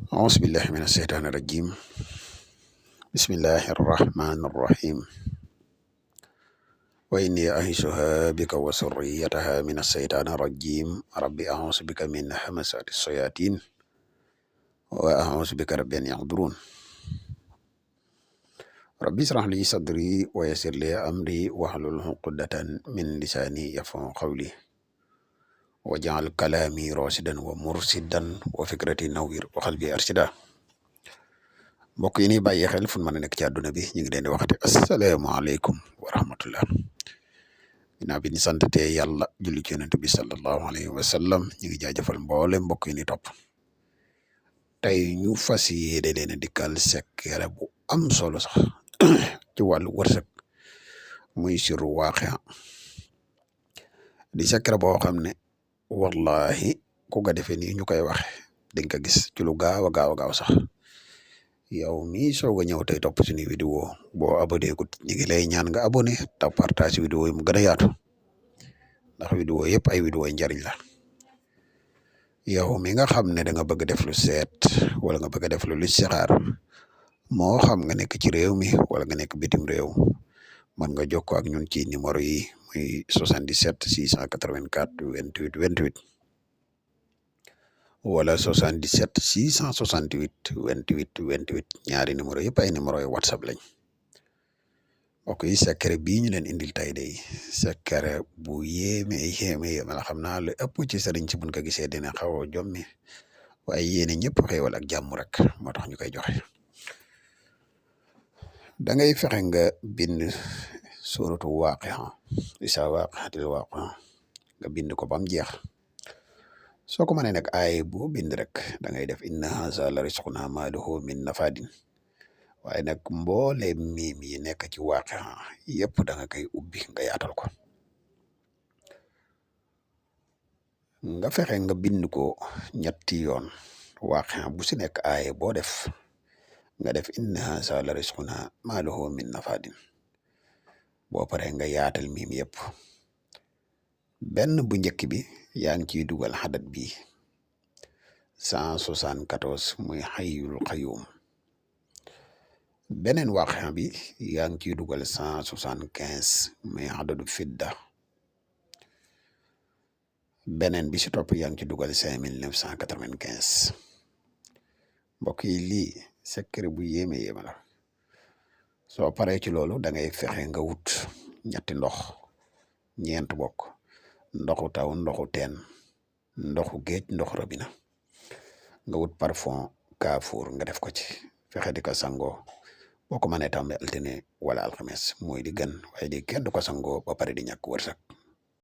أعوذ بالله من الشيطان الرجيم. بسم الله الرحمن الرحيم. وإني أعيذها بك وذريتها من الشيطان الرجيم. ربي أعوذ بك من همزات الشياطين وأعوذ بك رب أن يحضرون. ربي اشرح لي صدري ويسر لي أمري واحلل عقدة من لساني يفقهوا قولي واجعل كلامي راشدا ومرشدا وفكرتي نوير وقلبي أرشدا. mbokk yi ni bàyyi xel fu mën a nekk ci àdduna bi ñu ngi leen di waxati asalaamaaleykum wa rahmatullah. ginnaaw bi ñu santatee yàlla julli ci yonent bi sallallahu alayhi wa sallam ñu ngi jaajëfal mboole mbokk yi ni topp. tey ñu fas yéene leen a dikkal secret bu am solo sax ci wàllu wërsëg muy siru waaqia di secret boo xam ne wallahi ku nga defee nii ñu koy waxe dañ ko gis ci lu gaaw a gaaw sax. yow mii soog a ñëw tey topp suñu vidéo boo abonné gut ñu ngi lay ñaan nga abonné te partage vidéo yi mu gën a yaatu ndax vidéo yëpp ay vidéo yi njariñ la. yow mi nga xam ne da nga bëgg def lu seet wala nga bëgg def lu listixaar moo xam nga nekk ci réew mi wala nga nekk bitim réew mën nga jokkoo ak ñun ci numéro yi muy 77 684 28 28 wala 77 668 28 28 ñaari numéro yëpp ay numéro yi whatsapp lañ. mbokk yi secret bii ñu leen indil tey day secret bu yéeme la xam naa lu ëpp ci sëriñ ci buñ ko gisee dina xaw a jommi waaye yéene ñëpp xéewal ak jàmm rek moo tax ñu koy joxe. da ngay fexe nga bind suratu waaqia isa waaqiatil waaqia nga bind ko bam jeex. soo ko mënee nag ay boo bind rek da ngay def inna haza la risquna ma lahu min nafadin waaye nag mboole miim yi nekk ci waaqia yëpp da nga koy ubbi nga yaatal ko nga fexe nga bind ko ñetti yoon. waaqia bu si nekk ay boo def nga def inna haza la risquna ma lahu min nafadin boo paree nga yaatal miim yëpp. benn bu njëkk bi yaa ngi ciy dugal xadat bi 174 muy xayyul qayyum. beneen waaqia bi yaa ngi ciy dugal 175 muy xadadu fidda. beneen bi si topp yaa ngi ci dugal 5995. mbokk yi lii secret bu yéeme la. soo paree ci loolu da ngay fexe nga wut ñetti ndox ñeent bokk. ndoxu taw ndoxu teen ndoxu géej ndoxu robina nga wut parfum kaafuur nga def ko ci fexe di ko sangoo boo ko mënee tàmbali altine wala alxames mooy di gën waaye di kenn du ko sangoo ba pare di ñàkk wërsëg